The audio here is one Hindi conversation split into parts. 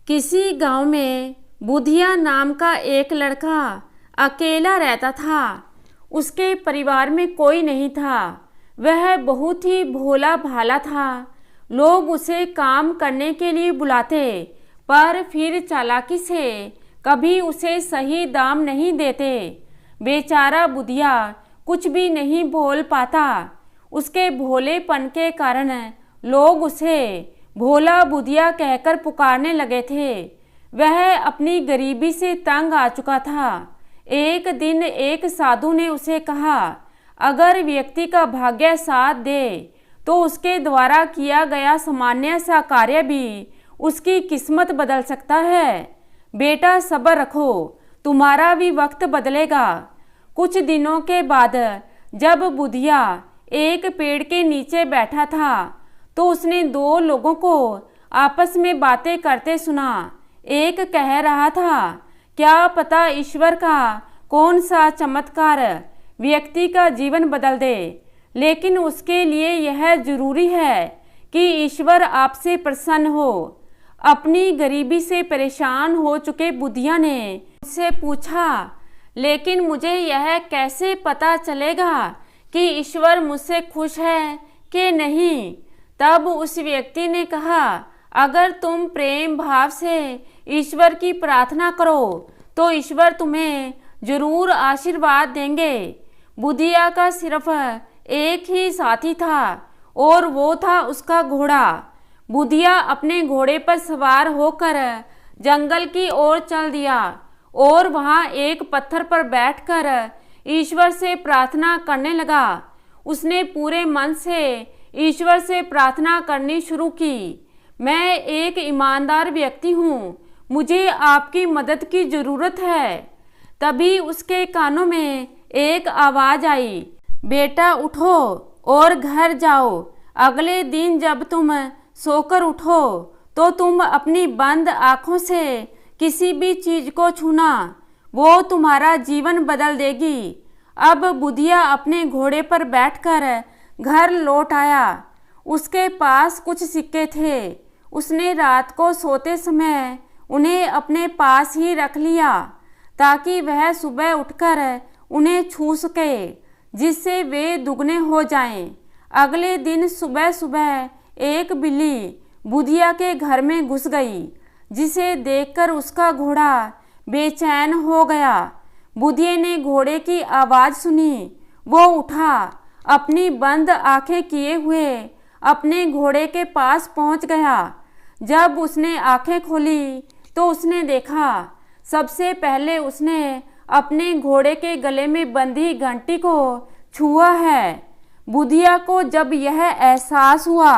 किसी गांव में बुधिया नाम का एक लड़का अकेला रहता था। उसके परिवार में कोई नहीं था। वह बहुत ही भोला भाला था। लोग उसे काम करने के लिए बुलाते, पर फिर चालाकी से कभी उसे सही दाम नहीं देते। बेचारा बुधिया कुछ भी नहीं बोल पाता। उसके भोलेपन के कारण लोग उसे भोला बुधिया कहकर पुकारने लगे थे। वह अपनी गरीबी से तंग आ चुका था। एक दिन एक साधु ने उसे कहा, अगर व्यक्ति का भाग्य साथ दे तो उसके द्वारा किया गया सामान्य सा कार्य भी उसकी किस्मत बदल सकता है। बेटा सब्र रखो, तुम्हारा भी वक्त बदलेगा। कुछ दिनों के बाद जब बुधिया एक पेड़ के नीचे बैठा था तो उसने दो लोगों को आपस में बातें करते सुना। एक कह रहा था, क्या पता ईश्वर का कौन सा चमत्कार व्यक्ति का जीवन बदल दे, लेकिन उसके लिए यह जरूरी है कि ईश्वर आपसे प्रसन्न हो। अपनी गरीबी से परेशान हो चुके बुधिया ने उससे पूछा, लेकिन मुझे यह कैसे पता चलेगा कि ईश्वर मुझसे खुश है कि नहीं? तब उस व्यक्ति ने कहा, अगर तुम प्रेम भाव से ईश्वर की प्रार्थना करो तो ईश्वर तुम्हें जरूर आशीर्वाद देंगे। बुधिया का सिर्फ एक ही साथी था और वो था उसका घोड़ा। बुधिया अपने घोड़े पर सवार होकर जंगल की ओर चल दिया और वहां एक पत्थर पर बैठकर ईश्वर से प्रार्थना करने लगा। उसने पूरे मन से ईश्वर से प्रार्थना करनी शुरू की। मैं एक ईमानदार व्यक्ति हूँ, मुझे आपकी मदद की जरूरत है। तभी उसके कानों में एक आवाज आई, बेटा उठो और घर जाओ। अगले दिन जब तुम सोकर उठो तो तुम अपनी बंद आंखों से किसी भी चीज को छूना, वो तुम्हारा जीवन बदल देगी। अब बुधिया अपने घोड़े पर बैठकर घर लौट आया। उसके पास कुछ सिक्के थे। उसने रात को सोते समय उन्हें अपने पास ही रख लिया ताकि वह सुबह उठकर उन्हें छू सके, जिससे वे दुगने हो जाएं। अगले दिन सुबह सुबह एक बिल्ली बुधिया के घर में घुस गई, जिसे देखकर उसका घोड़ा बेचैन हो गया। बुधिया ने घोड़े की आवाज़ सुनी। वो उठा, अपनी बंद आंखें किए हुए अपने घोड़े के पास पहुंच गया। जब उसने आंखें खोली तो उसने देखा, सबसे पहले उसने अपने घोड़े के गले में बंधी घंटी को छुआ है। बुधिया को जब यह एहसास हुआ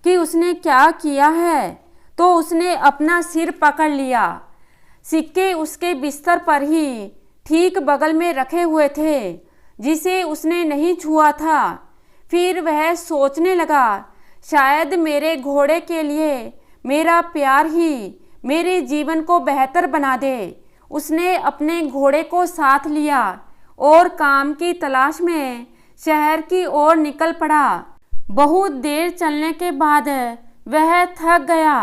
कि उसने क्या किया है तो उसने अपना सिर पकड़ लिया। सिक्के उसके बिस्तर पर ही ठीक बगल में रखे हुए थे, जिसे उसने नहीं छुआ था। फिर वह सोचने लगा, शायद मेरे घोड़े के लिए मेरा प्यार ही मेरे जीवन को बेहतर बना दे। उसने अपने घोड़े को साथ लिया और काम की तलाश में शहर की ओर निकल पड़ा। बहुत देर चलने के बाद वह थक गया।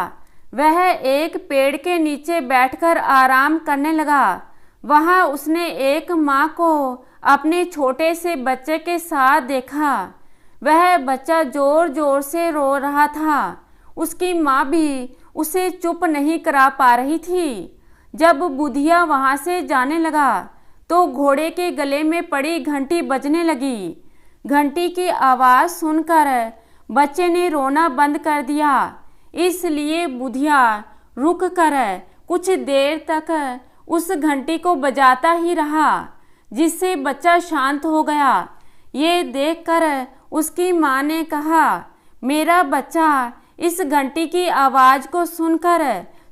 वह एक पेड़ के नीचे बैठकर आराम करने लगा। वहां उसने एक माँ को अपने छोटे से बच्चे के साथ देखा। वह बच्चा जोर जोर से रो रहा था। उसकी माँ भी उसे चुप नहीं करा पा रही थी। जब बुधिया वहां से जाने लगा तो घोड़े के गले में पड़ी घंटी बजने लगी। घंटी की आवाज़ सुनकर बच्चे ने रोना बंद कर दिया। इसलिए बुधिया रुक कर कुछ देर तक उस घंटी को बजाता ही रहा, जिससे बच्चा शांत हो गया। ये देखकर उसकी माँ ने कहा, मेरा बच्चा इस घंटी की आवाज़ को सुनकर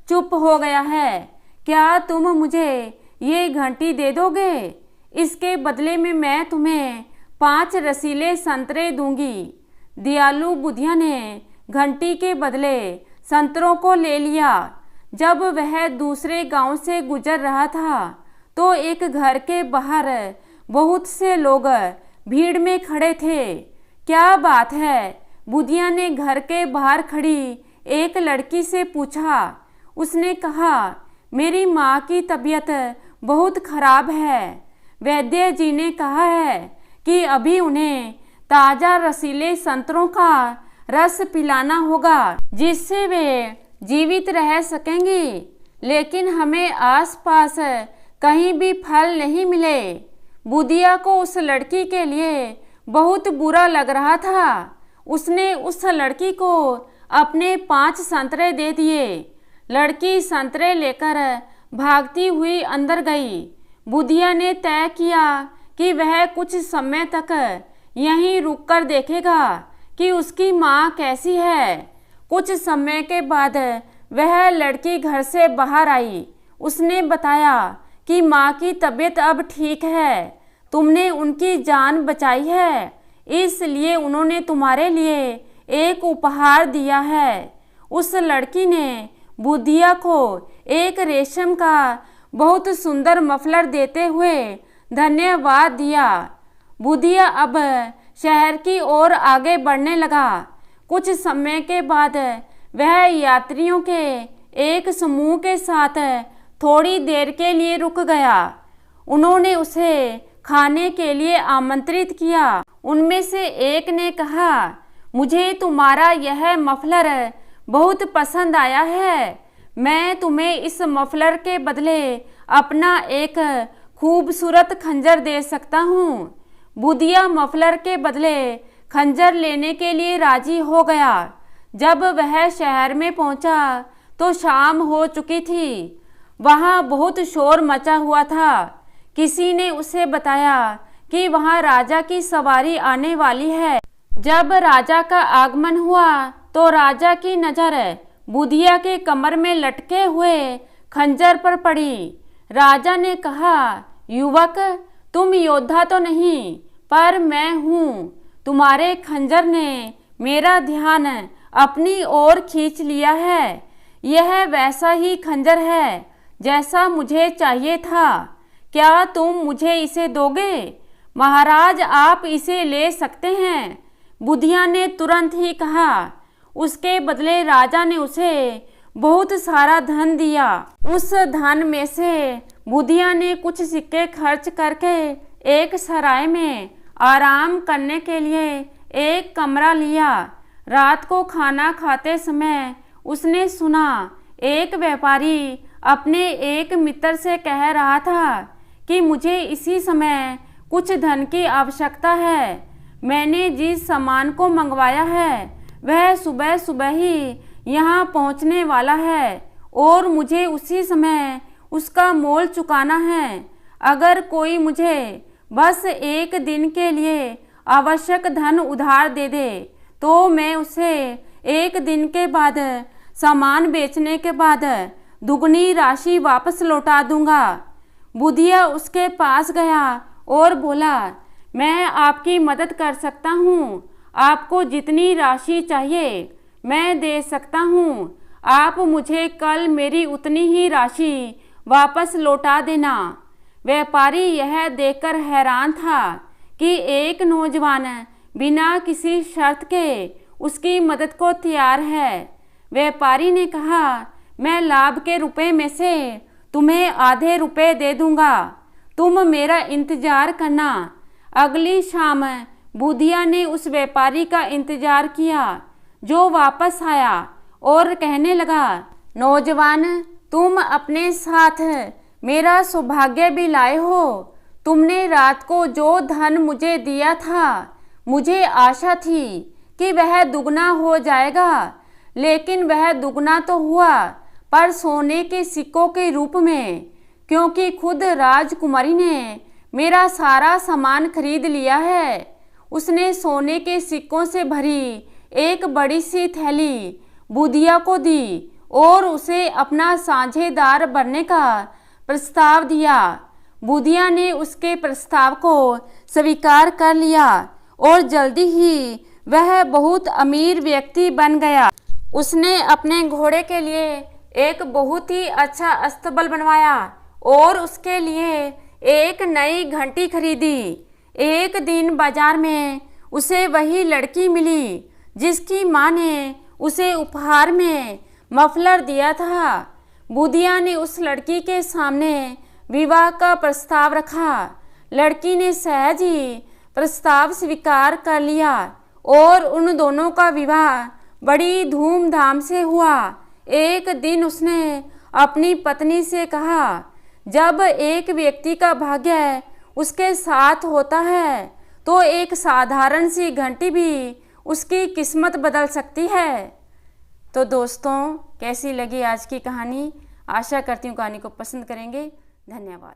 चुप हो गया है। क्या तुम मुझे ये घंटी दे दोगे? इसके बदले में मैं तुम्हें 5 रसीले संतरे दूंगी। दयालु बुधिया ने घंटी के बदले संतरों को ले लिया। जब वह दूसरे गांव से गुजर रहा था तो एक घर के बाहर बहुत से लोग भीड़ में खड़े थे। क्या बात है? बुधिया ने घर के बाहर खड़ी एक लड़की से पूछा। उसने कहा, मेरी माँ की तबीयत बहुत खराब है। वैद्य जी ने कहा है कि अभी उन्हें ताज़ा रसीले संतरों का रस पिलाना होगा जिससे वे जीवित रह सकेंगी, लेकिन हमें आसपास कहीं भी फल नहीं मिले। बुधिया को उस लड़की के लिए बहुत बुरा लग रहा था। उसने उस लड़की को अपने 5 संतरे दे दिए। लड़की संतरे लेकर भागती हुई अंदर गई। बुधिया ने तय किया कि वह कुछ समय तक यहीं रुककर देखेगा कि उसकी माँ कैसी है। कुछ समय के बाद वह लड़की घर से बाहर आई। उसने बताया कि माँ की तबीयत अब ठीक है, तुमने उनकी जान बचाई है, इसलिए उन्होंने तुम्हारे लिए एक उपहार दिया है। उस लड़की ने बुधिया को एक रेशम का बहुत सुंदर मफलर देते हुए धन्यवाद दिया। बुधिया अब शहर की ओर आगे बढ़ने लगा। कुछ समय के बाद वह यात्रियों के एक समूह के साथ थोड़ी देर के लिए रुक गया। उन्होंने उसे खाने के लिए आमंत्रित किया। उनमें से एक ने कहा, मुझे तुम्हारा यह मफलर बहुत पसंद आया है, मैं तुम्हें इस मफलर के बदले अपना एक खूबसूरत खंजर दे सकता हूँ। बुधिया मफलर के बदले खंजर लेने के लिए राजी हो गया। जब वह शहर में पहुंचा तो शाम हो चुकी थी। वहां बहुत शोर मचा हुआ था। किसी ने उसे बताया कि वहां राजा की सवारी आने वाली है। जब राजा का आगमन हुआ तो राजा की नज़र बुधिया के कमर में लटके हुए खंजर पर पड़ी। राजा ने कहा, युवक, तुम योद्धा तो नहीं, पर मैं हूँ। तुम्हारे खंजर ने मेरा ध्यान अपनी ओर खींच लिया है। यह वैसा ही खंजर है जैसा मुझे चाहिए था। क्या तुम मुझे इसे दोगे? महाराज, आप इसे ले सकते हैं। बुधिया ने तुरंत ही कहा। उसके बदले राजा ने उसे बहुत सारा धन दिया। उस धन में से बुधिया ने कुछ सिक्के खर्च करके एक सराय में आराम करने के लिए एक कमरा लिया। रात को खाना खाते समय उसने सुना एक व्यापारी अपने एक मित्र से कह रहा था कि मुझे इसी समय कुछ धन की आवश्यकता है। मैंने जिस सामान को मंगवाया है वह सुबह सुबह ही यहाँ पहुँचने वाला है और मुझे उसी समय उसका मोल चुकाना है। अगर कोई मुझे बस एक दिन के लिए आवश्यक धन उधार दे दे तो मैं उसे एक दिन के बाद सामान बेचने के बाद दुगनी राशि वापस लौटा दूंगा। बुधिया उसके पास गया और बोला, मैं आपकी मदद कर सकता हूँ। आपको जितनी राशि चाहिए मैं दे सकता हूँ। आप मुझे कल मेरी उतनी ही राशि वापस लौटा देना। व्यापारी यह देखकर हैरान था कि एक नौजवान बिना किसी शर्त के उसकी मदद को तैयार है। व्यापारी ने कहा, मैं लाभ के रुपए में से तुम्हें आधे रुपए दे दूंगा, तुम मेरा इंतजार करना। अगली शाम बुधिया ने उस व्यापारी का इंतजार किया जो वापस आया और कहने लगा, नौजवान, तुम अपने साथ मेरा सौभाग्य भी लाए हो। तुमने रात को जो धन मुझे दिया था, मुझे आशा थी कि वह दुगना हो जाएगा, लेकिन वह दुगना तो हुआ पर सोने के सिक्कों के रूप में, क्योंकि खुद राजकुमारी ने मेरा सारा सामान खरीद लिया है। उसने सोने के सिक्कों से भरी एक बड़ी सी थैली बुधिया को दी और उसे अपना साझेदार बनने का प्रस्ताव दिया। बुधिया ने उसके प्रस्ताव को स्वीकार कर लिया और जल्दी ही वह बहुत अमीर व्यक्ति बन गया। उसने अपने घोड़े के लिए एक बहुत ही अच्छा अस्तबल बनवाया और उसके लिए एक नई घंटी खरीदी। एक दिन बाजार में उसे वही लड़की मिली जिसकी माँ ने उसे उपहार में मफलर दिया था। बुधिया ने उस लड़की के सामने विवाह का प्रस्ताव रखा। लड़की ने सहज ही प्रस्ताव स्वीकार कर लिया और उन दोनों का विवाह बड़ी धूमधाम से हुआ। एक दिन उसने अपनी पत्नी से कहा, जब एक व्यक्ति का भाग्य उसके साथ होता है तो एक साधारण सी घंटी भी उसकी किस्मत बदल सकती है। तो दोस्तों, कैसी लगी आज की कहानी? आशा करती हूँ कहानी को पसंद करेंगे। धन्यवाद।